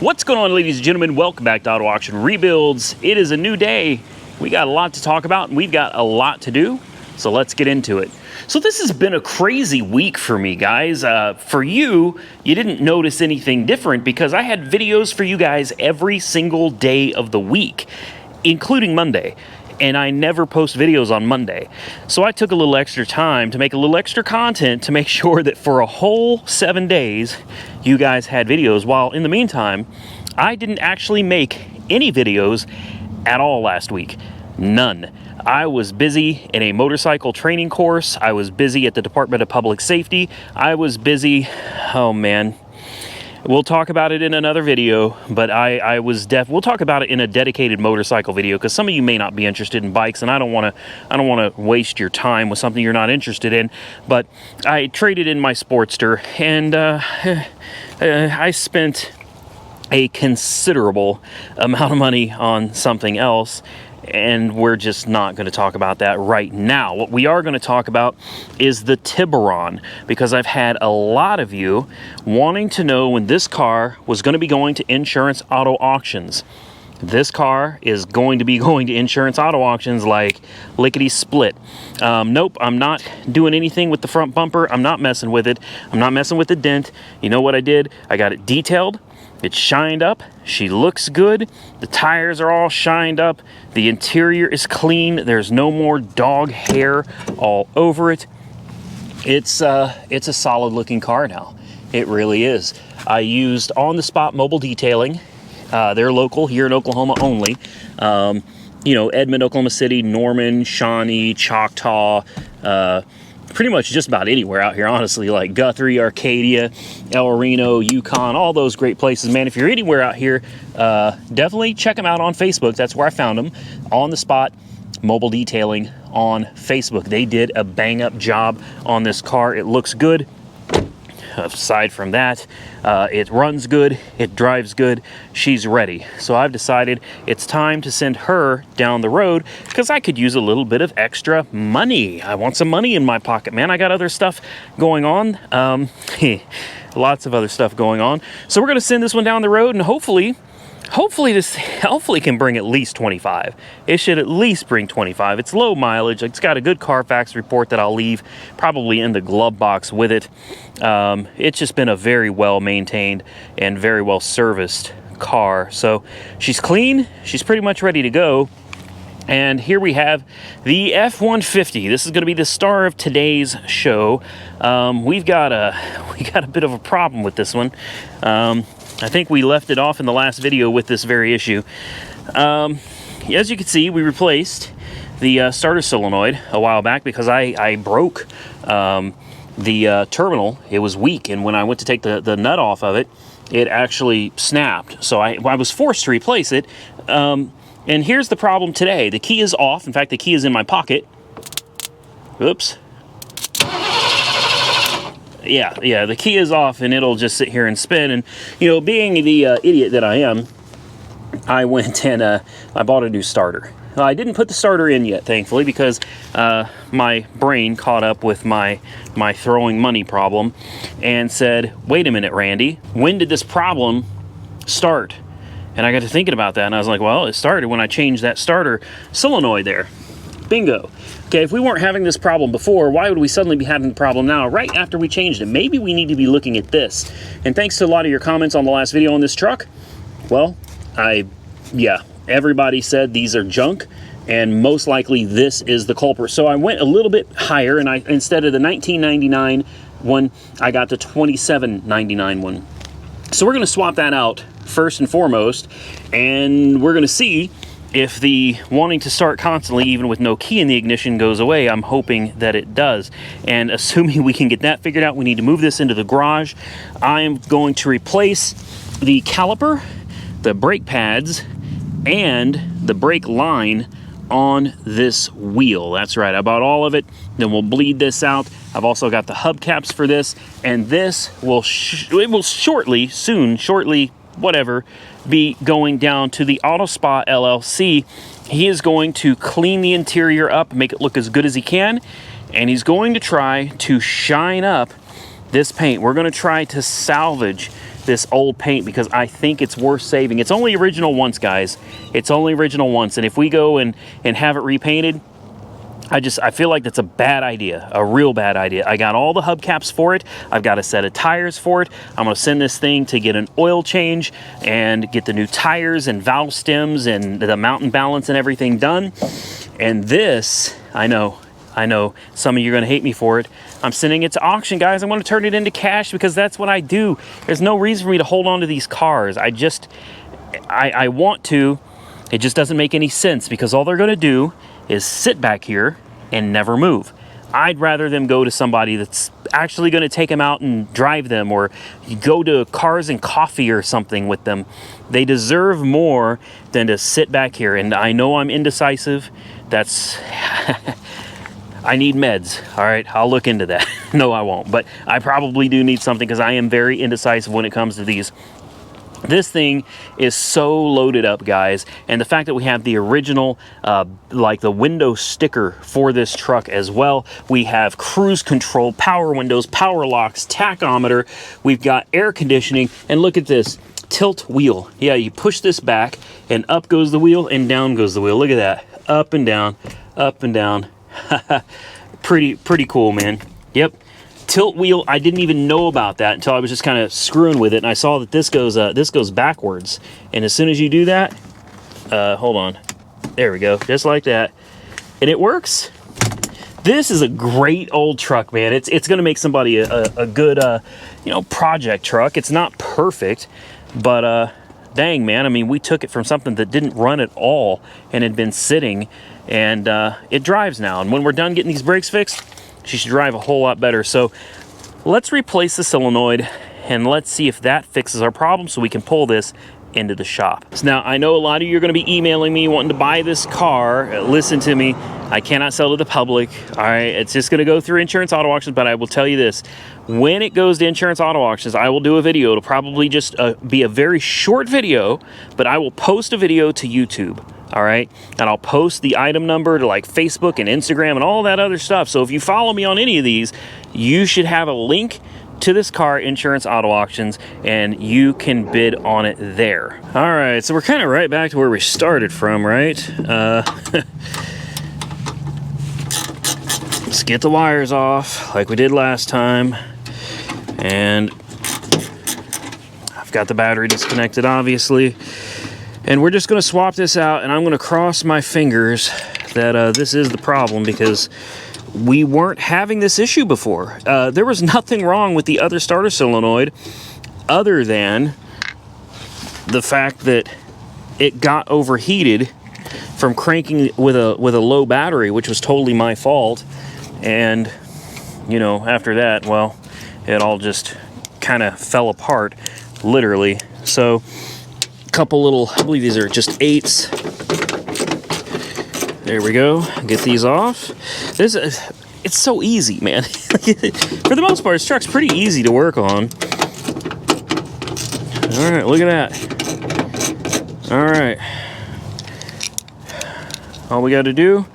What's going on, ladies and gentlemen? Welcome back to Auto Auction Rebuilds. It is a new day. We got a lot to talk about and we've got a lot to do. So let's get into it. So this has been a crazy week for me, guys. For you didn't notice anything different because I had videos for you guys every single day of the week, including Monday. And I never post videos on Monday. So I took a little extra time to make a little extra content to make sure that for a whole 7 days, you guys had videos. While in the meantime, I didn't actually make any videos at all last week. None. I was busy in a motorcycle training course. I was busy at the Department of Public Safety. I was busy, oh man. We'll talk about it in another video, but we'll talk about it in a dedicated motorcycle video because some of you may not be interested in bikes, and I don't want to waste your time with something you're not interested in. But I traded in my Sportster, and I spent a considerable amount of money on something else. And we're just not going to talk about that right now. What we are going to talk about is the Tiburon, because I've had a lot of you wanting to know when this car was going to be going to Insurance Auto Auctions. This car is going to be going to Insurance Auto Auctions like lickety split. Nope, I'm not doing anything with the front bumper. I'm not messing with it. I'm not messing with the dent. You know what I did? I got it detailed. It's shined up. She looks good. The tires are all shined up. The interior is clean. There's no more dog hair all over it. It's a solid looking car now. It really is. I used on-the-spot mobile detailing. They're local here in Oklahoma only. You know, Edmond, Oklahoma City, Norman, Shawnee, Choctaw, pretty much just about anywhere out here, honestly, like Guthrie, Arcadia, El Reno, Yukon, all those great places. Man, if you're anywhere out here, definitely check them out on Facebook. That's where I found them. On the spot, mobile detailing on Facebook. They did a bang-up job on this car. It looks good. Aside from that, it runs good, it drives good, she's ready. So I've decided it's time to send her down the road because I could use a little bit of extra money. I want some money in my pocket, man. I got other stuff going on. Lots of other stuff going on. So we're going to send this one down the road, and hopefully can bring at least 25. It should at least bring 25. It's low mileage. It's got a good Carfax report that I'll leave probably in the glove box with it. It's just been a very well maintained and very well serviced car. So she's clean. She's pretty much ready to go. And here we have the F150. This is going to be the star of today's show. We got a bit of a problem with this one. I think we left it off in the last video with this very issue. As you can see, we replaced the starter solenoid a while back because I broke the terminal. It was weak, and when I went to take the nut off of it, it actually snapped. So I was forced to replace it. And here's the problem today. The key is off. In fact, the key is in my pocket. Oops. Yeah, the key is off and it'll just sit here and spin. And, you know, being the idiot that I am, I went and I bought a new starter. I didn't put the starter in yet, thankfully, because my brain caught up with my throwing money problem and said, wait a minute, Randy, when did this problem start? And I got to thinking about that, and I was like, well, it started when I changed that starter solenoid there. Bingo. Okay, if we weren't having this problem before, why would we suddenly be having the problem now, right after we changed it? Maybe we need to be looking at this. And thanks to a lot of your comments on the last video on this truck, well, everybody said these are junk, and most likely this is the culprit. So I went a little bit higher, and instead of the $19.99 one, I got the $27.99 one. So we're going to swap that out first and foremost, and we're going to see if the wanting to start constantly, even with no key in the ignition, goes away. I'm hoping that it does. And assuming we can get that figured out, we need to move this into the garage. I am going to replace the caliper, the brake pads, and the brake line on this wheel. That's right, I bought all of it. Then we'll bleed this out. I've also got the hubcaps for this, and this will shortly, whatever, be going down to the Auto Spa LLC. He is going to clean the interior up, make it look as good as he can, and he's going to try to shine up this paint. We're going to try to salvage this old paint because I think it's worth saving. It's only original once, guys. It's only original once. And if we go and have it repainted, I feel like that's a bad idea, a real bad idea. I got all the hubcaps for it. I've got a set of tires for it. I'm gonna send this thing to get an oil change and get the new tires and valve stems and the mountain balance and everything done. And this, I know, some of you are gonna hate me for it. I'm sending it to auction, guys. I'm gonna turn it into cash because that's what I do. There's no reason for me to hold on to these cars. I want to, it just doesn't make any sense because all they're gonna do is sit back here and never move. I'd rather them go to somebody that's actually going to take them out and drive them, or you go to Cars and Coffee or something with them. They deserve more than to sit back here. And I know I'm indecisive. That's I need meds. All right, I'll look into that. No, I won't, but I probably do need something because I am very indecisive when it comes to these. This thing is so loaded up, guys, and the fact that we have the original like the window sticker for this truck as well. We have cruise control, power windows, power locks, tachometer. We've got air conditioning, and look at this tilt wheel. Yeah, you push this back and up goes the wheel and down goes the wheel. Look at that, up and down, up and down. pretty cool, man. Yep. Tilt wheel, I didn't even know about that until I was just kind of screwing with it, and I saw that this goes backwards. And as soon as you do that, hold on, there we go, just like that, and it works. This is a great old truck, man. It's going to make somebody a good you know, project truck. It's not perfect, but dang, man, I mean, we took it from something that didn't run at all and had been sitting, and it drives now. And when we're done getting these brakes fixed, she should drive a whole lot better. So let's replace the solenoid and let's see if that fixes our problem so we can pull this into the shop. So now, I know a lot of you are going to be emailing me wanting to buy this car. Listen to me, I cannot sell to the public. All right, it's just going to go through Insurance Auto Auctions, but I will tell you this. When it goes to Insurance Auto Auctions, I will do a video. It'll probably just be a very short video, but I will post a video to YouTube. All right, and I'll post the item number to like Facebook and Instagram and all that other stuff. So if you follow me on any of these, you should have a link to this car, Insurance Auto Auctions, and you can bid on it there. All right, so we're kind of right back to where we started from, right? Let's get the wires off like we did last time. And I've got the battery disconnected, obviously. And we're just going to swap this out, and I'm going to cross my fingers that this is the problem, because we weren't having this issue before. There was nothing wrong with the other starter solenoid other than the fact that it got overheated from cranking with a low battery, which was totally my fault. And, you know, after that, well, it all just kind of fell apart, literally. So couple little, I believe these are just 8s. There we go. Get these off. It's so easy, man. For the most part, this truck's pretty easy to work on. All right, look at that. All right. All we got to do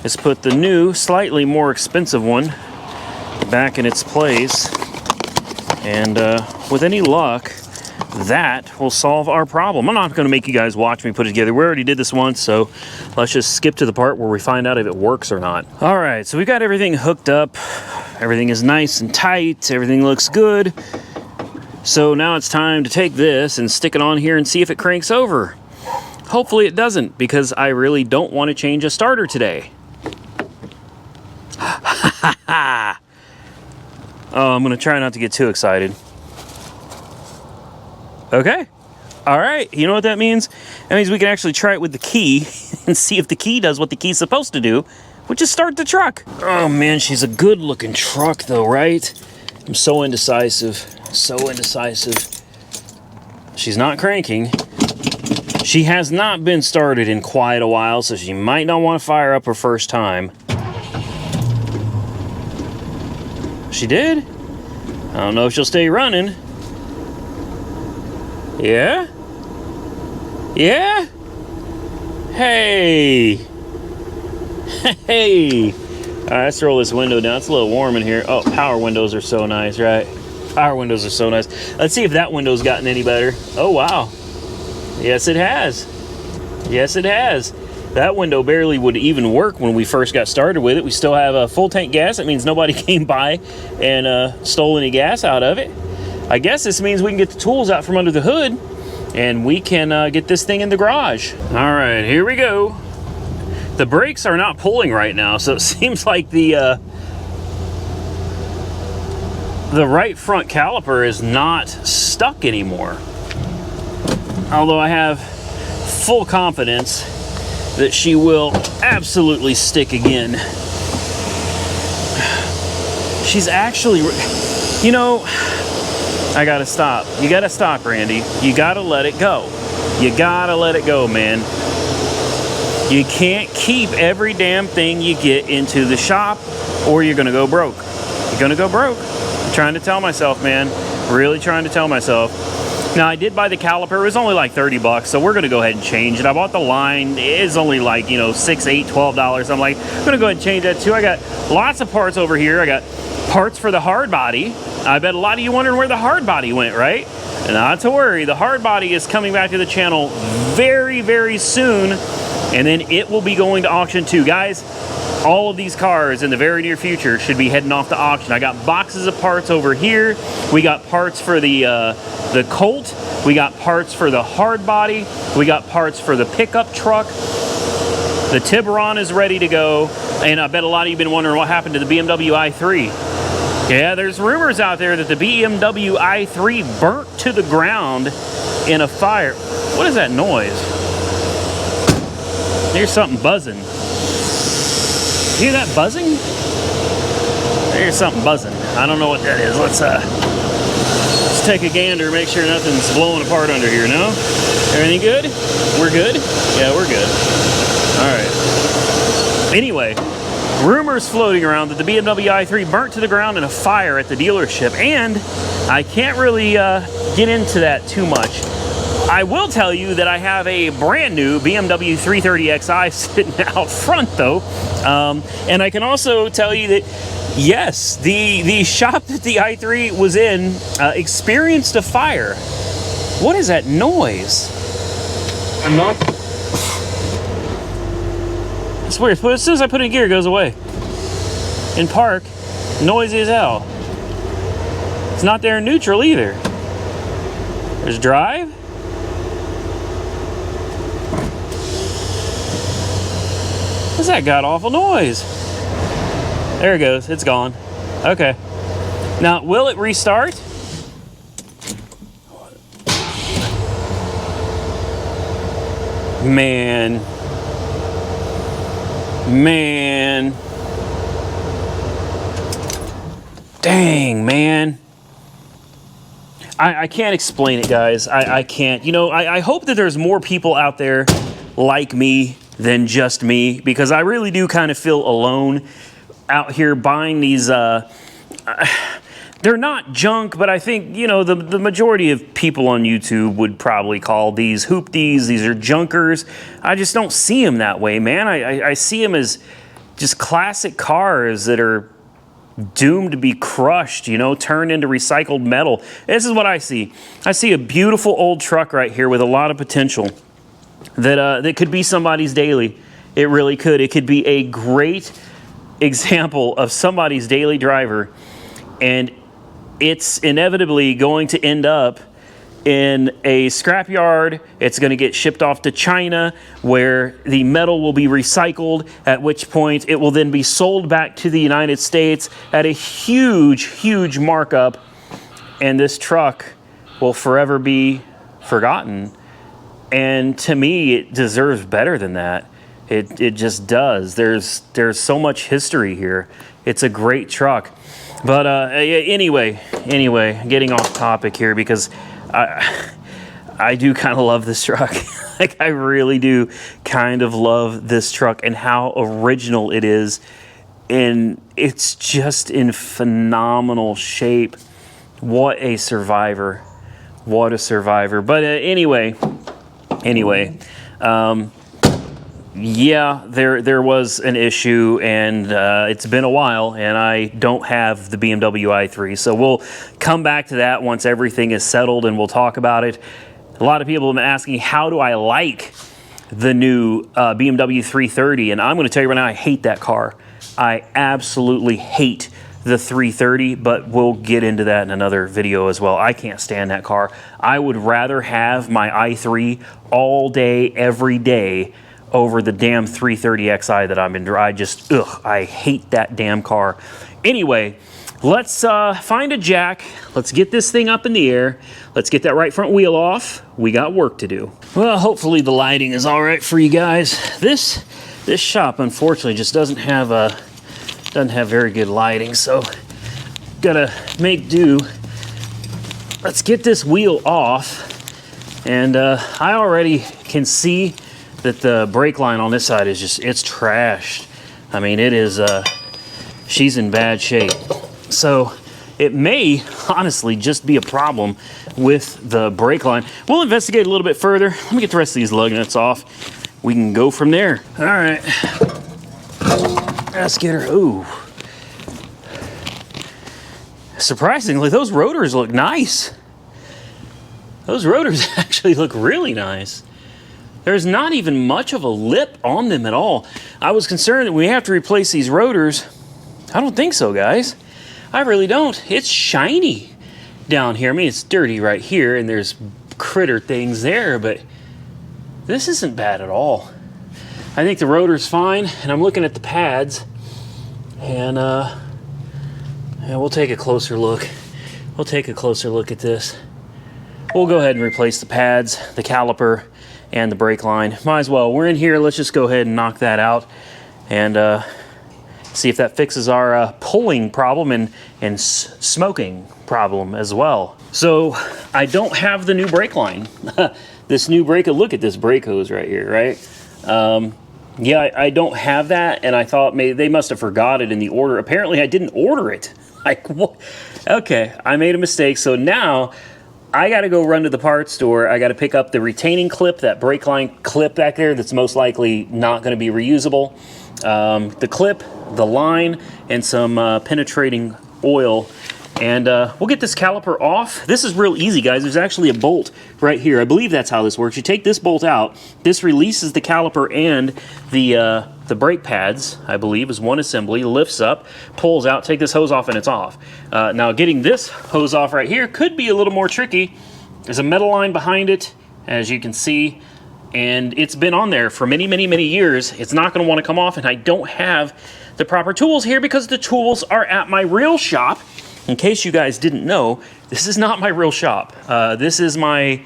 is put the new, slightly more expensive one back in its place. And with any luck, that will solve our problem. I'm not going to make you guys watch me put it together. We already did this once, so let's just skip to the part where we find out if it works or not. All right, so we've got everything hooked up. Everything is nice and tight. Everything looks good. So now it's time to take this and stick it on here and see if it cranks over. Hopefully it doesn't, because I really don't want to change a starter today. Oh, I'm going to try not to get too excited. Okay. All right. You know what that means? That means we can actually try it with the key and see if the key does what the key's supposed to do, which is start the truck. Oh, man, she's a good-looking truck, though, right? I'm so indecisive. So indecisive. She's not cranking. She has not been started in quite a while, so she might not want to fire up her first time. She did? I don't know if she'll stay running. Yeah? Yeah? Hey! Hey! Alright, let's roll this window down. It's a little warm in here. Oh, power windows are so nice, right? Power windows are so nice. Let's see if that window's gotten any better. Oh, wow. Yes, it has. Yes, it has. That window barely would even work when we first got started with it. We still have a full tank gas. That means nobody came by and stole any gas out of it. I guess this means we can get the tools out from under the hood and we can get this thing in the garage. All right, here we go. The brakes are not pulling right now, so it seems like the right front caliper is not stuck anymore. Although I have full confidence that she will absolutely stick again. She's actually, you know, I gotta stop. You gotta stop, Randy. You gotta let it go. You gotta let it go, man. You can't keep every damn thing you get into the shop or you're gonna go broke. You're gonna go broke. I'm trying to tell myself, man. Really trying to tell myself. Now, I did buy the caliper. It was only like 30 bucks, so we're going to go ahead and change it. I bought the line. It is only like, you know, $6, $8, $12. I'm like, I'm going to go ahead and change that too. I got lots of parts over here. I got parts for the hard body. I bet a lot of you wondering where the hard body went, right? Not to worry. The hard body is coming back to the channel very, very soon, and then it will be going to auction too. Guys, all of these cars in the very near future should be heading off to auction. I got boxes of parts over here. We got parts for the Colt. We got parts for the hard body. We got parts for the pickup truck. The Tiburon is ready to go. And I bet a lot of you have been wondering what happened to the BMW i3. Yeah, there's rumors out there that the BMW i3 burnt to the ground in a fire. What is that noise? There's something buzzing. Hear that buzzing? There's something buzzing. I don't know what that is. Let's take a gander, make sure nothing's blowing apart under here. No? Everything good? We're good? Yeah, we're good. All right. Anyway, rumors floating around that the BMW i3 burnt to the ground in a fire at the dealership, and I can't really get into that too much. I will tell you that I have a brand new BMW 330xi sitting out front though. And I can also tell you that, yes, the shop that the i3 was in experienced a fire. What is that noise? I'm not. It's weird. But as soon as I put it in gear, it goes away. In park, noisy as hell. It's not there in neutral either. There's drive. What's that god-awful noise? There it goes. It's gone. Okay. Now, will it restart? Man. Dang, man. I can't explain it, guys. I can't. You know, I hope that there's more people out there like me than just me, because I really do kind of feel alone out here buying these. They're not junk, but I think, you know, the majority of people on YouTube would probably call these hoopties. These are junkers. I just don't see them that way, man. I see them as just classic cars that are doomed to be crushed, you know, turned into recycled metal. This is what I see. I see a beautiful old truck right here with a lot of potential that could be somebody's daily. It really could. It could be a great example of somebody's daily driver, and it's inevitably going to end up in a scrapyard. It's going to get shipped off to China, where the metal will be recycled, at which point it will then be sold back to the United States at a huge, huge markup, and this truck will forever be forgotten. And to me, it deserves better than that. It just does. There's so much history here. It's a great truck. But anyway, getting off topic here, because I do kind of love this truck. Like, I really do kind of love this truck and how original it is. And it's just in phenomenal shape. What a survivor. What a survivor. But anyway, yeah, there was an issue, and it's been a while, and I don't have the BMW i3. So we'll come back to that once everything is settled, and we'll talk about it. A lot of people have been asking, how do I like the new BMW 330? And I'm going to tell you right now, I hate that car. I absolutely hate the 330, but we'll get into that in another video as well. I can't stand that car. I would rather have my i3 all day, every day, over the damn 330xi that I'm in. I hate that damn car. Anyway, let's find a jack. Let's get this thing up in the air. Let's get that right front wheel off. We got work to do. Well, hopefully the lighting is all right for you guys. This shop, unfortunately, just doesn't have very good lighting, so gotta make do. Let's get this wheel off, and I already can see that the brake line on this side is just, it's trashed. I mean, it is, she's in bad shape. So it may honestly just be a problem with the brake line. We'll investigate a little bit further. Let me get the rest of these lug nuts off. We can go from there. All right, let's get her. Ooh. Surprisingly, those rotors look nice. Those rotors actually look really nice. There's not even much of a lip on them at all. I was concerned that we have to replace these rotors. I don't think so, guys. I really don't. It's shiny down here. I mean, it's dirty right here, and there's critter things there, but this isn't bad at all. I think the rotor's fine, and I'm looking at the pads, and we'll take a closer look. We'll take a closer look at this. We'll go ahead and replace the pads, the caliper, and the brake line. Might as well. We're in here. Let's just go ahead and knock that out and see if that fixes our pulling problem and smoking problem as well. So I don't have the new brake line. This new brake, look at this brake hose right here, right? Yeah, I don't have that, and I thought maybe they must have forgot it in the order. Apparently I didn't order it. Like, what? Okay, I made a mistake. So now I got to go run to the parts store. I got to pick up the retaining clip, that brake line clip back there that's most likely not going to be reusable. The clip, the line, and some penetrating oil. And we'll get this caliper off. This is real easy, guys. There's actually a bolt right here. I believe that's how this works. You take this bolt out. This releases the caliper and the brake pads, I believe, is one assembly. Lifts up, pulls out, take this hose off, and it's off. Now, getting this hose off right here could be a little more tricky. There's a metal line behind it, as you can see, and it's been on there for many, many, many years. It's not going to want to come off, and I don't have the proper tools here because the tools are at my real shop. In case you guys didn't know, this is not my real shop. This is my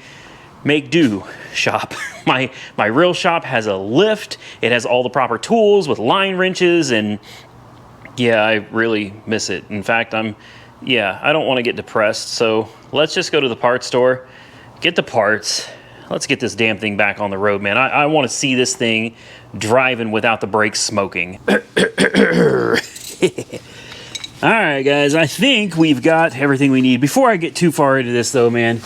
make-do shop. My real shop has a lift. It has all the proper tools with line wrenches, and yeah, I really miss it. In fact, I don't want to get depressed, so let's just go to the parts store, get the parts. Let's get this damn thing back on the road, man. I want to see this thing driving without the brakes smoking. All right, guys, I think we've got everything we need. Before I get too far into this, though, man,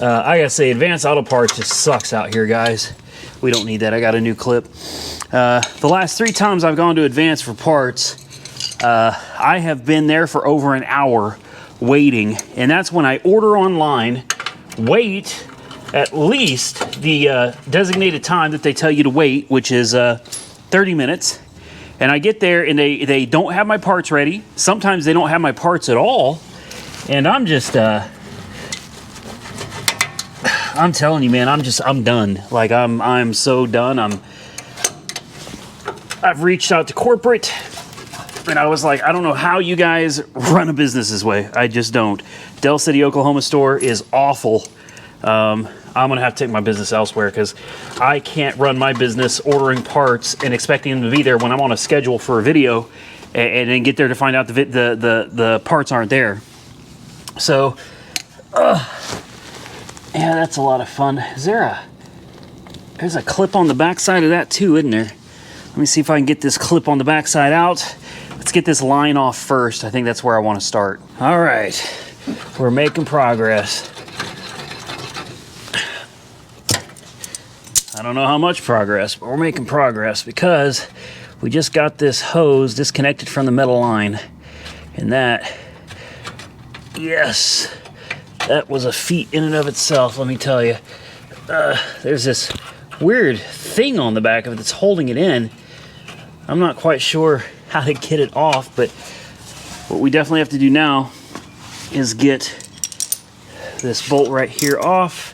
I gotta say, Advanced Auto Parts just sucks out here, guys. We don't need that. I got a new clip. The last 3 times I've gone to Advanced for parts, I have been there for over an hour waiting, and that's when I order online, wait at least the designated time that they tell you to wait, which is 30 minutes. And I get there and they don't have my parts ready. Sometimes they don't have my parts at all. And I'm just, I'm telling you, man, I'm done. Like, I'm so done. I've reached out to corporate and I was like, I don't know how you guys run a business this way. I just don't. Del City, Oklahoma store is awful. I'm gonna have to take my business elsewhere because I can't run my business ordering parts and expecting them to be there when I'm on a schedule for a video, and then get there to find out the parts aren't there. So, yeah, that's a lot of fun. There's a clip on the back side of that too, isn't there? Let me see if I can get this clip on the back side out. Let's get this line off first. I think that's where I want to start. All right, we're making progress. I don't know how much progress, but we're making progress because we just got this hose disconnected from the metal line. And that, yes, that was a feat in and of itself, let me tell you. There's this weird thing on the back of it that's holding it in. I'm not quite sure how to get it off, but what we definitely have to do now is get this bolt right here off,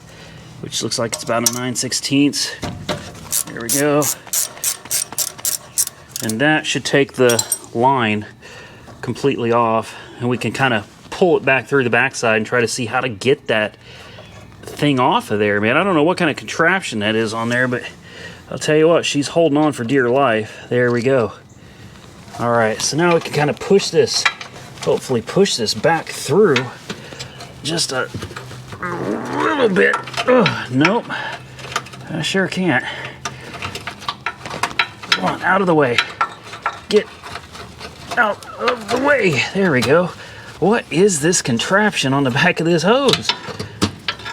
which looks like it's about a 9/16. There we go. And that should take the line completely off, and we can kind of pull it back through the backside and try to see how to get that thing off of there, man. I don't know what kind of contraption that is on there, but I'll tell you what, she's holding on for dear life. There we go. All right, so now we can kind of push this, hopefully push this back through just a little bit. Ugh, nope, I sure can't. Come on, out of the way. Get out of the way. There we go. What is this contraption on the back of this hose?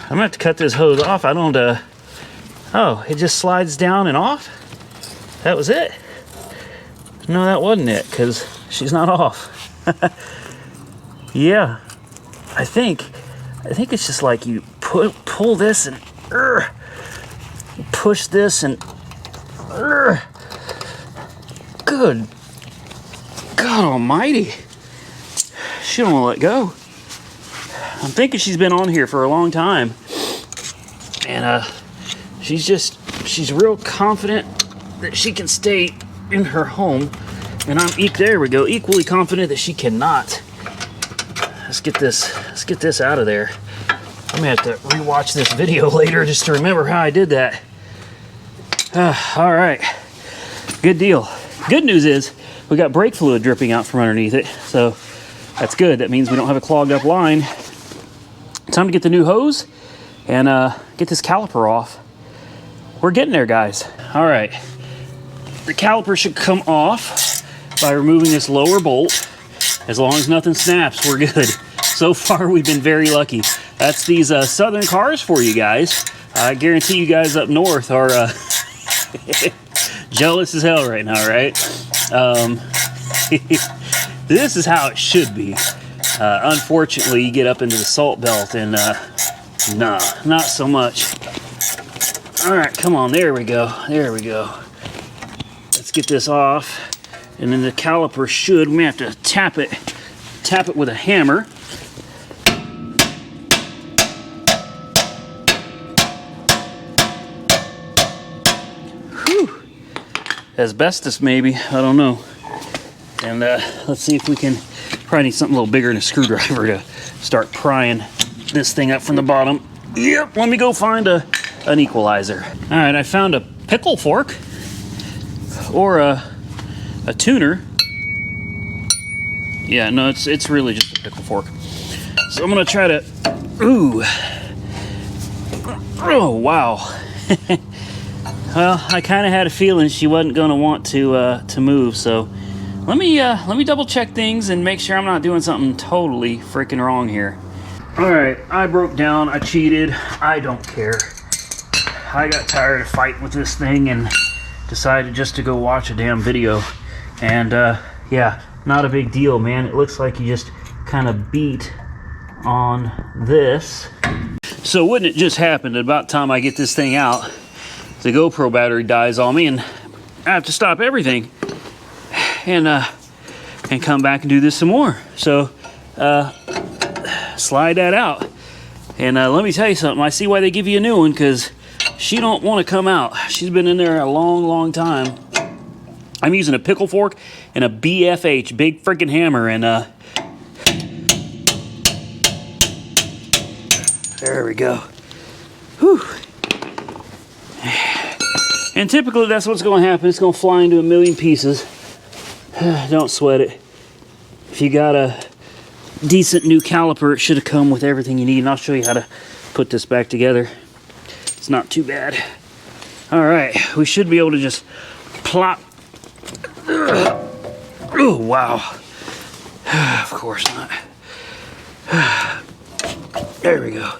I'm gonna have to cut this hose off. I don't, oh, it just slides down and off? That was it? No, that wasn't it, because she's not off. Yeah, I think it's just like you pull this and push this and good God almighty. She don't want to let go. I'm thinking she's been on here for a long time. And she's real confident that she can stay in her home. And there we go, equally confident that she cannot. Let's get this out of there. I'm gonna have to rewatch this video later just to remember how I did that. All right, good deal. Good news is we got brake fluid dripping out from underneath it, so that's good. That means we don't have a clogged up line. Time to get the new hose and get this caliper off. We're getting there, guys. All right, the caliper should come off by removing this lower bolt. As long as nothing snaps, we're good. So far, we've been very lucky. That's these southern cars for you guys. I guarantee you guys up north are jealous as hell right now, right? This is how it should be. Unfortunately, you get up into the salt belt and nah, not so much. All right, come on, there we go, there we go. Let's get this off. And then the caliper should, we may have to tap it with a hammer. Whew. Asbestos maybe, I don't know. And let's see if we can, probably need something a little bigger than a screwdriver to start prying this thing up from the bottom. Yep, let me go find an equalizer. All right, I found a pickle fork or a tuner. Yeah, no, it's really just a pickle fork. So I'm gonna try to, ooh. Oh, wow. Well, I kind of had a feeling she wasn't gonna want to move, so let me double check things and make sure I'm not doing something totally freaking wrong here. All right, I broke down, I cheated, I don't care. I got tired of fighting with this thing and decided just to go watch a damn video. And yeah, not a big deal, man. It looks like you just kind of beat on this. So wouldn't it just happen that about the time I get this thing out, the GoPro battery dies on me and I have to stop everything and come back and do this some more. So slide that out. And let me tell you something, I see why they give you a new one, because she don't want to come out. She's been in there a long, long time. I'm using a pickle fork and a BFH, big freaking hammer, and there we go. Whew. And typically that's what's going to happen. It's going to fly into a million pieces. Don't sweat it. If you got a decent new caliper, it should have come with everything you need, and I'll show you how to put this back together. It's not too bad. All right, we should be able to just plop. Oh, wow. Of course not. There we go.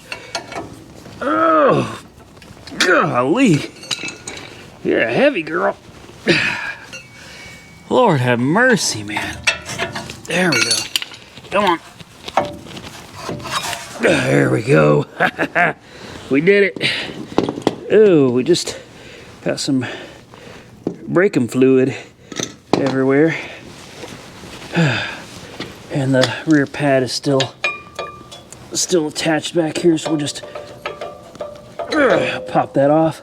Oh, golly. You're a heavy girl. Lord have mercy, man. There we go. Come on. There we go. We did it. Oh, we just got some braking fluid everywhere. And the rear pad is still attached back here, so we'll just pop that off.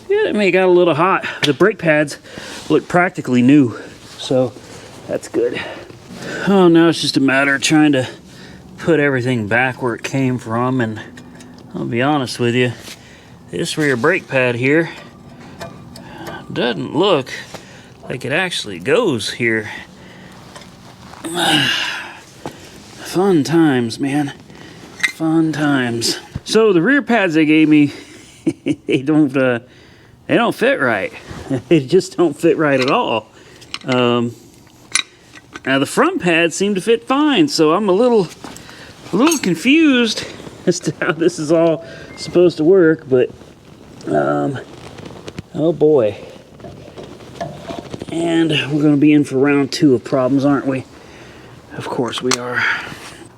Yeah, I mean, it got a little hot. The brake pads look practically new, so that's good. Oh, now it's just a matter of trying to put everything back where it came from, and I'll be honest with you, this rear brake pad here doesn't look like it actually goes here. Fun times, man. Fun times. So the rear pads they gave me, they don't fit right. They just don't fit right at all. Now the front pads seem to fit fine, so I'm a little confused as to how this is all supposed to work, but oh boy. And we're going to be in for round 2 of problems, aren't we? Of course we are.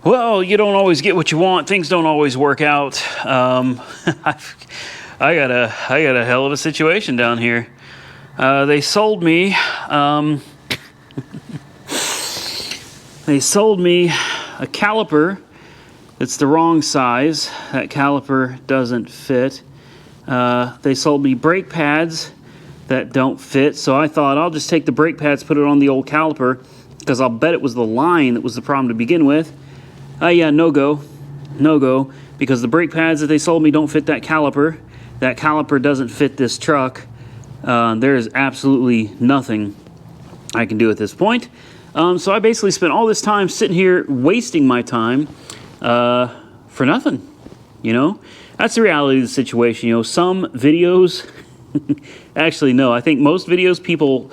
Well, you don't always get what you want. Things don't always work out. I got a hell of a situation down here. They sold me a caliper that's the wrong size. That caliper doesn't fit. They sold me brake pads that don't fit, so I thought I'll just take the brake pads, put it on the old caliper, because I'll bet it was the line that was the problem to begin with. Yeah, no go, because the brake pads that they sold me don't fit that caliper. That caliper doesn't fit this truck. There is absolutely nothing I can do at this point. So I basically spent all this time sitting here wasting my time for nothing, you know? That's the reality of the situation, you know. Some videos, actually no, I think most videos people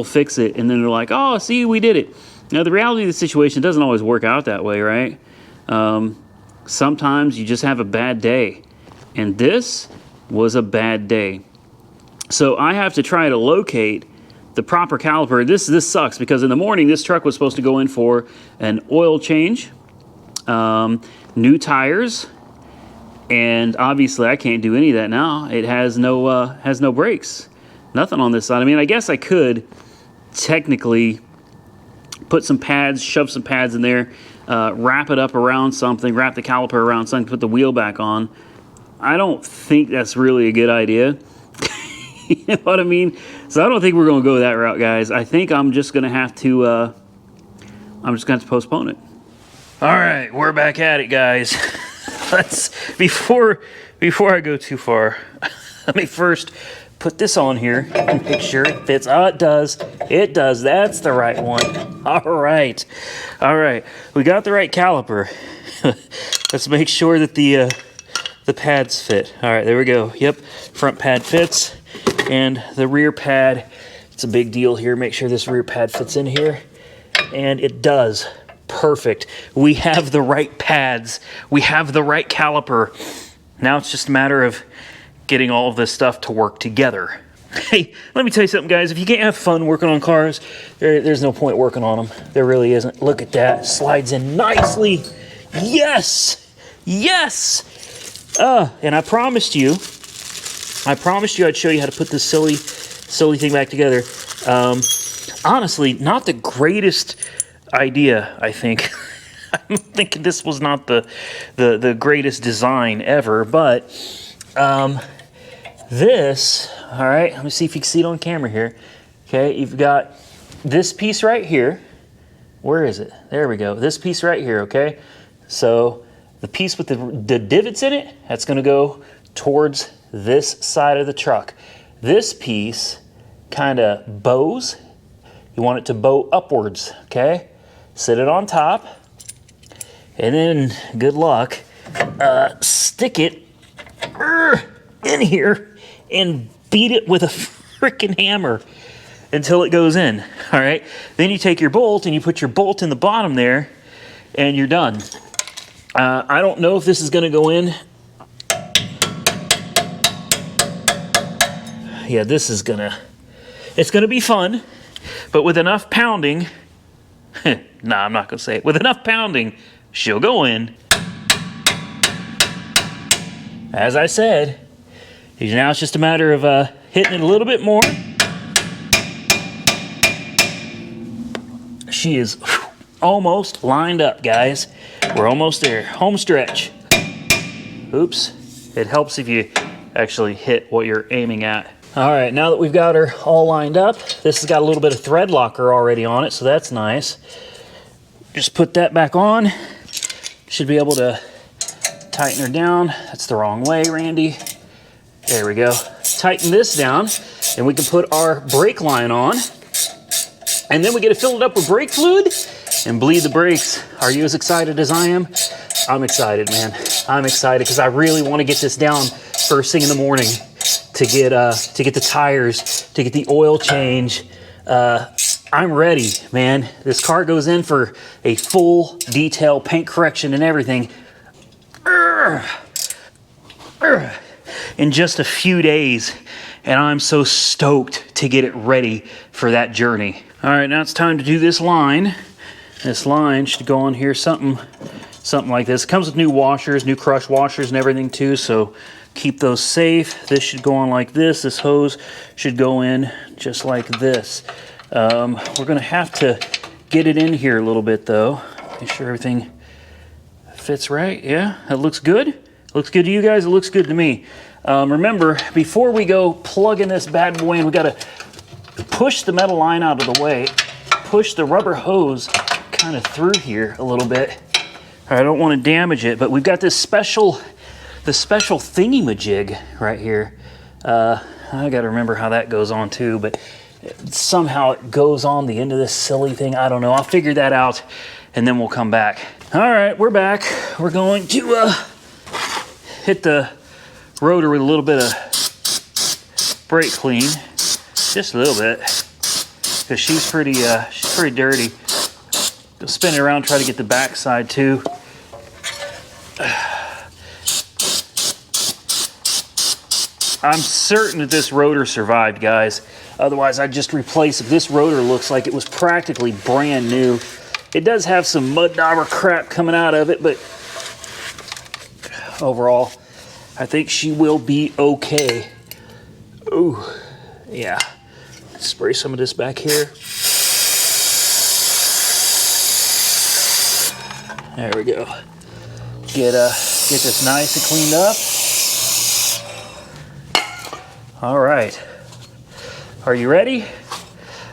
fix it and then they're like, oh, see, we did it. Now the reality of the situation doesn't always work out that way, right? Sometimes you just have a bad day, and this was a bad day. So I have to try to locate the proper caliper. This sucks, because in the morning this truck was supposed to go in for an oil change, new tires, and obviously I can't do any of that now. It has no brakes, nothing on this side. I mean, I guess I could technically put some pads, shove some pads in there, wrap it up around something, wrap the caliper around something, put the wheel back on. I don't think that's really a good idea. You know what I mean? So I don't think we're going to go that route, guys. I think I'm just going to have to postpone it. All right, we're back at it, guys. Before I go too far, let me first put this on here and make sure it fits. Oh, it does. It does. That's the right one. All right. We got the right caliper. Let's make sure that the pads fit. All right, there we go. Yep, front pad fits, and the rear pad, it's a big deal here. Make sure this rear pad fits in here, and it does. Perfect. We have the right pads. We have the right caliper. Now it's just a matter of getting all of this stuff to work together. Hey, let me tell you something, guys. If you can't have fun working on cars, there's no point working on them. There really isn't. Look at that. Slides in nicely. Yes! Yes! And I promised you I'd show you how to put this silly thing back together. Honestly, not the greatest idea, I think. I'm thinking this was not the greatest design ever, but this, all right, let me see if you can see it on camera here. Okay, you've got this piece right here. Where is it? There we go. This piece right here, okay? So the piece with the divots in it, that's going to go towards this side of the truck. This piece kind of bows. You want it to bow upwards, okay? Sit it on top, and then, good luck, stick it in here and beat it with a freaking hammer until it goes in, all right? Then you take your bolt and you put your bolt in the bottom there, and you're done. I don't know if this is going to go in. Yeah, this is it's gonna be fun, but with enough pounding, nah, I'm not gonna say it. With enough pounding, she'll go in. As I said, now it's just a matter of hitting it a little bit more. She is almost lined up, guys. We're almost there. Home stretch. Oops. It helps if you actually hit what you're aiming at. All right, now that we've got her all lined up, this has got a little bit of thread locker already on it, so that's nice. Just put that back on. Should be able to tighten her down. That's the wrong way, Randy. There we go. Tighten this down, and we can put our brake line on. And then we get to fill it up with brake fluid and bleed the brakes. Are you as excited as I am? I'm excited, man. I'm excited because I really want to get this down first thing in the morning to get the tires, to get the oil change. I'm ready, man. This car goes in for a full detail paint correction and everything in just a few days, and I'm so stoked to get it ready for that journey. All right, now it's time to do this line. This line should go on here, something like this. It comes with new washers, new crush washers and everything too, so keep those safe. This should go on like this. This hose should go in just like this. We're gonna have to get it in here a little bit though. Make sure everything fits right. Yeah, that looks good. It looks good to you guys, it looks good to me. Remember, before we go plugging this bad boy in, we gotta push the metal line out of the way, push the rubber hose kind of through here a little bit. I don't want to damage it, but we've got this special thingy-majig right here. I got to remember how that goes on too, but somehow it goes on the end of this silly thing. I don't know. I'll figure that out, and then we'll come back. All right, we're back. We're going to hit the rotor with a little bit of brake clean, just a little bit, because she's pretty dirty. Go spin it around, try to get the back side too. I'm certain that this rotor survived, guys. Otherwise, I'd just replace it. This rotor looks like it was practically brand new. It does have some mud dauber crap coming out of it, but overall, I think she will be okay. Ooh, yeah. Spray some of this back here. There we go. Get this nice and cleaned up. All right. Are you ready?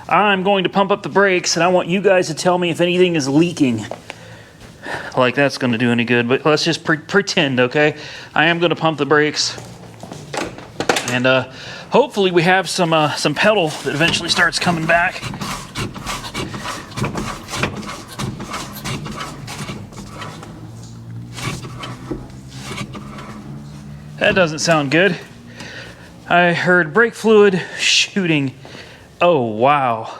I'm going to pump up the brakes, and I want you guys to tell me if anything is leaking. Like that's going to do any good, but let's just pretend, okay? I am going to pump the brakes, and hopefully we have some pedal that eventually starts coming back. That doesn't sound good. I heard brake fluid shooting. Oh, wow.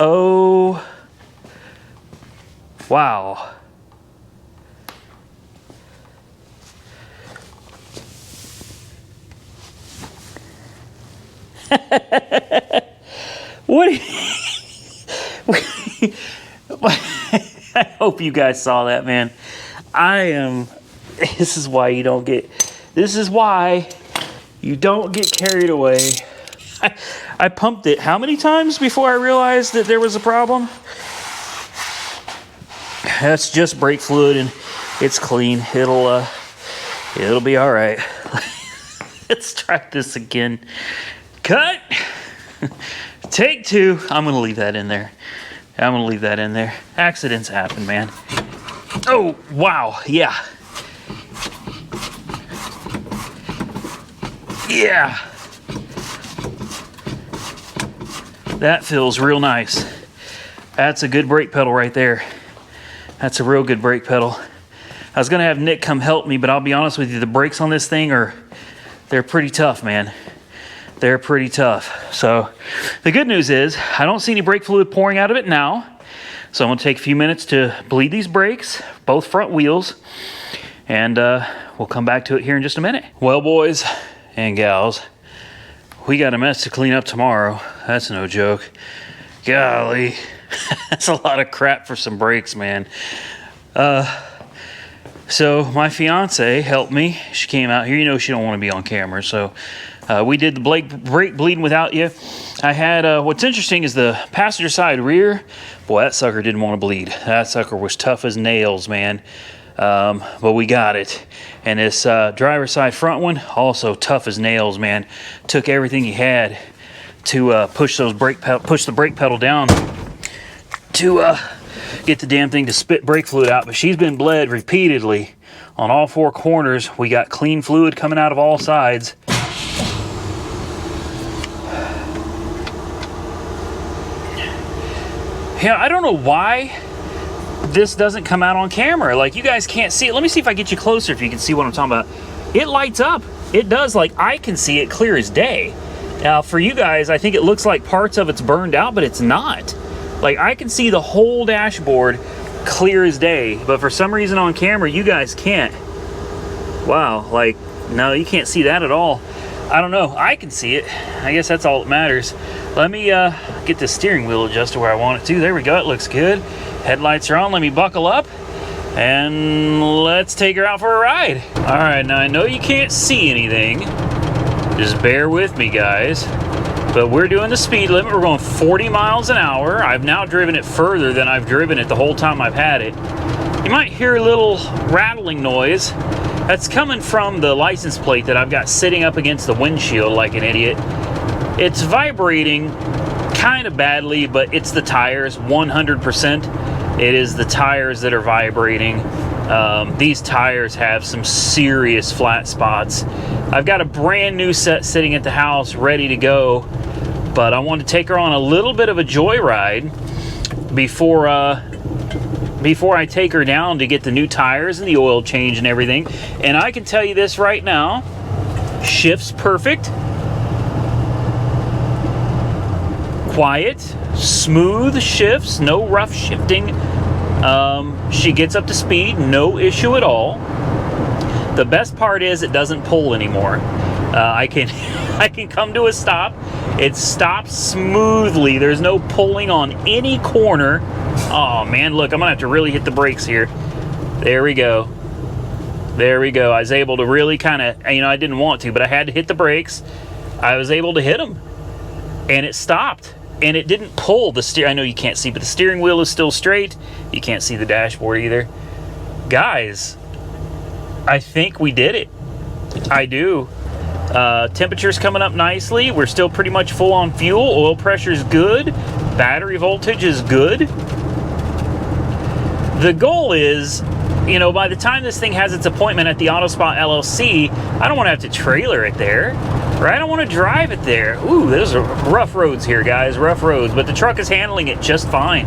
Oh, wow. What? I hope you guys saw that, man. This is why you don't get carried away. I pumped it how many times before I realized that there was a problem? That's just brake fluid and it's clean. It'll be all right. Let's try this again. Cut. Take two. I'm gonna leave that in there. Accidents happen, man. Oh, wow. Yeah. Yeah. That feels real nice. That's a good brake pedal right there. That's a real good brake pedal. I was gonna have Nick come help me, but I'll be honest with you, the brakes on this thing they're pretty tough, man. They're pretty tough. So the good news is I don't see any brake fluid pouring out of it now. So I'm gonna take a few minutes to bleed these brakes, both front wheels, and we'll come back to it here in just a minute. Well, boys and gals, we got a mess to clean up tomorrow. That's no joke. Golly, that's a lot of crap for some brakes, man. So my fiance helped me. She came out here. You know she don't want to be on camera, so we did the brake bleeding without you. I had, what's interesting is the passenger side rear. Boy, that sucker didn't want to bleed. That sucker was tough as nails, man. But we got it. And this driver's side front one, also tough as nails, man. Took everything he had to push the brake pedal down to get the damn thing to spit brake fluid out. But she's been bled repeatedly on all four corners. We got clean fluid coming out of all sides. Yeah, I don't know why this doesn't come out on camera. Like, you guys can't see it. Let me see if I get you closer if you can see what I'm talking about. It lights up. It does. Like, I can see it clear as day. Now, for you guys, I think it looks like parts of it's burned out, but it's not. Like, I can see the whole dashboard clear as day, but for some reason on camera, you guys can't. Wow, like, no, you can't see that at all. I don't know. I can see it. I guess that's all that matters. Let me get the steering wheel adjusted where I want it to. There we go. It looks good. Headlights are on. Let me buckle up and let's take her out for a ride. All right, now I know you can't see anything. Just bear with me, guys. But we're doing the speed limit. We're going 40 miles an hour. I've now driven it further than I've driven it the whole time I've had it. You might hear a little rattling noise. That's coming from the license plate that I've got sitting up against the windshield like an idiot. It's vibrating kind of badly, but it's the tires, 100%. It is the tires that are vibrating. These tires have some serious flat spots. I've got a brand new set sitting at the house ready to go, but I want to take her on a little bit of a joyride before I take her down to get the new tires and the oil change and everything. And I can tell you this right now, shifts perfect, quiet, smooth shifts, no rough shifting. She gets up to speed, no issue at all. The best part is it doesn't pull anymore. I can come to a stop. It stops smoothly. There's no pulling on any corner. Oh man, look, I'm gonna have to really hit the brakes here. There we go. There we go. I was able to really kind of, I didn't want to, but I had to hit the brakes. I was able to hit them and it stopped. And it didn't pull the steer. I know you can't see, but the steering wheel is still straight. You can't see the dashboard either. Guys, I think we did it. I do. Temperature's coming up nicely. We're still pretty much full on fuel. Oil pressure is good. Battery voltage is good. The goal is, by the time this thing has its appointment at the AutoSpot LLC, I don't want to have to trailer it there. Right? I don't want to drive it there. Ooh, those are rough roads here, guys. Rough roads. But the truck is handling it just fine.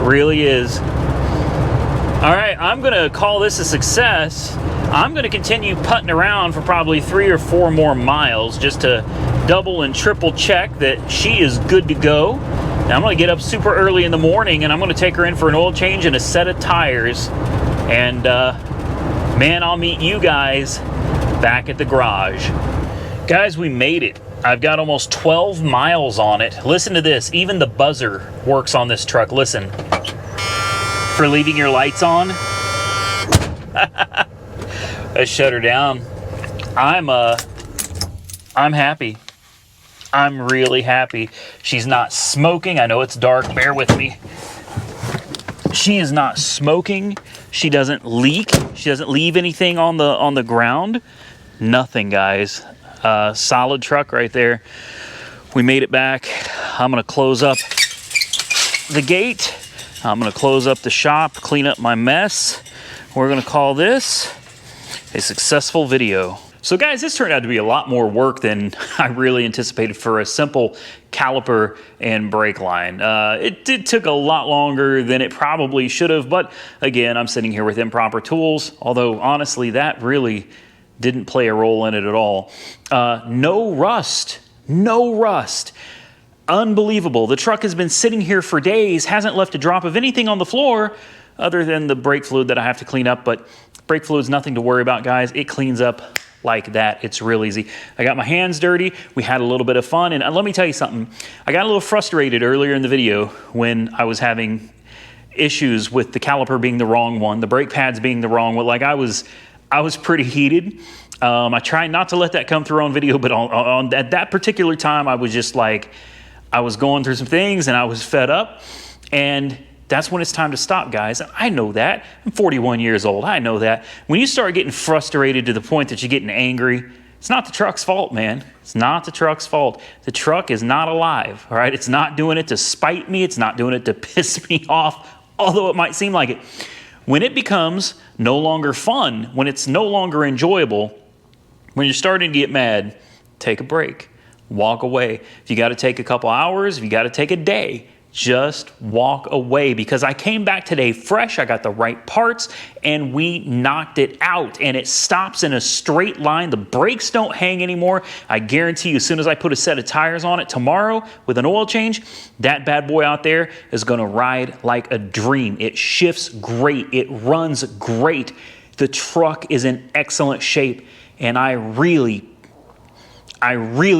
Really is. All right, I'm going to call this a success. I'm going to continue putting around for probably 3 or 4 more miles just to double and triple check that she is good to go. Now, I'm going to get up super early in the morning and I'm going to take her in for an oil change and a set of tires. And, man, I'll meet you guys back at the garage. Guys, we made it. I've got almost 12 miles on it. Listen to this. Even the buzzer works on this truck. Listen. For leaving your lights on. Let's shut her down. I'm happy. I'm really happy. She's not smoking. I know it's dark. Bear with me. She is not smoking. She doesn't leak. She doesn't leave anything on the ground. Nothing, guys. Solid truck right there. We made it back. I'm gonna close up the gate. I'm gonna close up the shop, clean up my mess. We're gonna call this a successful video. So guys, this turned out to be a lot more work than I really anticipated for a simple caliper and brake line. It took a lot longer than it probably should have, but again, I'm sitting here with improper tools, although honestly, that really didn't play a role in it at all. No rust. Unbelievable. The truck has been sitting here for days, hasn't left a drop of anything on the floor. other than the brake fluid that I have to clean up, but brake fluid is nothing to worry about, guys. It cleans up like that. It's real easy. I got my hands dirty. We had a little bit of fun, and let me tell you something. I got a little frustrated earlier in the video when I was having issues with the caliper being the wrong one, the brake pads being the wrong one. Like I was pretty heated. I try not to let that come through on video, but at that particular time, I was just like, I was going through some things and I was fed up, and that's when it's time to stop, guys. I know that. I'm 41 years old. I know that. When you start getting frustrated to the point that you're getting angry, it's not the truck's fault, man. It's not the truck's fault. The truck is not alive, all right? It's not doing it to spite me. It's not doing it to piss me off, although it might seem like it. When it becomes no longer fun, when it's no longer enjoyable, when you're starting to get mad, take a break. Walk away. If you got to take a couple hours, if you got to take a day, just walk away, because I came back today fresh. I got the right parts and we knocked it out, and it stops in a straight line. The brakes don't hang anymore. I guarantee you, as soon as I put a set of tires on it tomorrow with an oil change, that bad boy out there is going to ride like a dream. It shifts great. It runs great. The truck is in excellent shape, and I really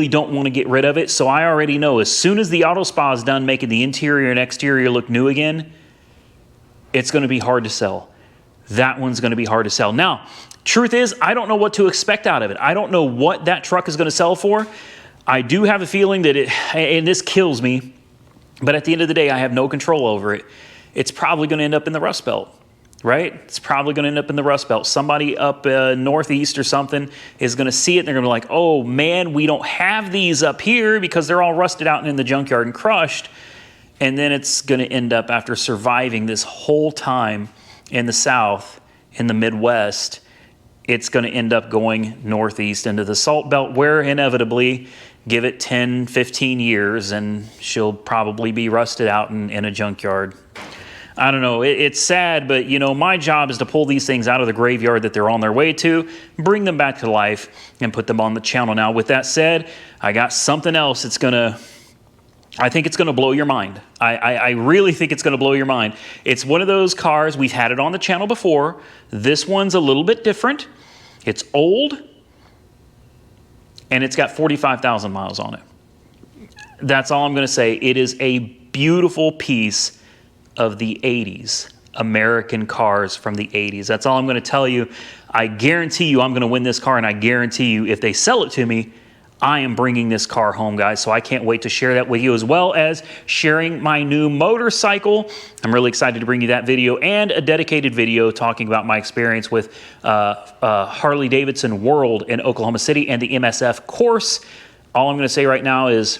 don't want to get rid of it. So I already know as soon as the auto spa is done making the interior and exterior look new again, it's going to be hard to sell. That one's going to be hard to sell. Now, truth is, I don't know what to expect out of it. I don't know what that truck is going to sell for. I do have a feeling that and this kills me, but at the end of the day, I have no control over it. It's probably going to end up in the Rust Belt. Right? It's probably going to end up in the Rust Belt. Somebody up northeast or something is going to see it, and they're going to be like, oh man, we don't have these up here because they're all rusted out and in the junkyard and crushed. And then it's going to end up, after surviving this whole time in the South, in the Midwest, it's going to end up going northeast into the Salt Belt, where inevitably, give it 10, 15 years, and she'll probably be rusted out in a junkyard. I don't know, it's sad, but you know, my job is to pull these things out of the graveyard that they're on their way to, bring them back to life, and put them on the channel. Now, with that said, I got something else that's I think it's gonna blow your mind. I really think it's gonna blow your mind. It's one of those cars, we've had it on the channel before. This one's a little bit different. It's old, and it's got 45,000 miles on it. That's all I'm gonna say. It is a beautiful piece of the 80s, American cars from the 80s. That's all I'm going to tell you. I guarantee you I'm going to win this car, and I guarantee you if they sell it to me, I am bringing this car home, guys. So I can't wait to share that with you, as well as sharing my new motorcycle. I'm really excited to bring you that video and a dedicated video talking about my experience with Harley Davidson World in Oklahoma City and the MSF course. All I'm going to say right now is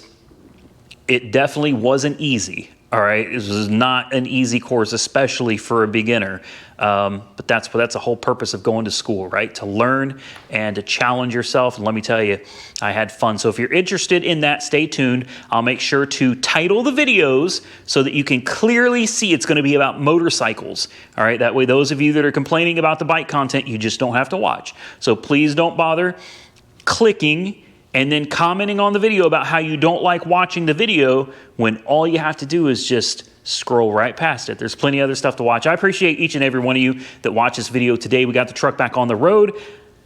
it definitely wasn't easy. All right, this was not an easy course, especially for a beginner. But that's a whole purpose of going to school, right? To learn and to challenge yourself. And let me tell you, I had fun. So if you're interested in that, stay tuned. I'll make sure to title the videos so that you can clearly see it's going to be about motorcycles. All right, that way those of you that are complaining about the bike content, you just don't have to watch. So please don't bother clicking and then commenting on the video about how you don't like watching the video, when all you have to do is just scroll right past it. There's plenty of other stuff to watch. I appreciate each and every one of you that watch this video today. We got the truck back on the road.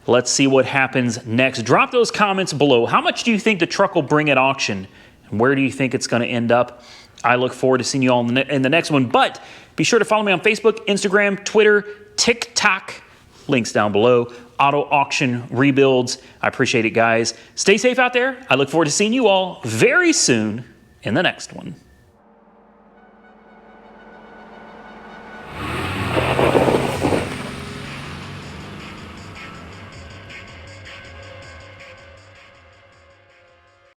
Let's see what happens next. Drop those comments below. How much do you think the truck will bring at auction? And where do you think it's going to end up? I look forward to seeing you all in the next one. But be sure to follow me on Facebook, Instagram, Twitter, TikTok. Links down below. Auto Auction Rebuilds. I appreciate it, guys. Stay safe out there. I look forward to seeing you all very soon in the next one.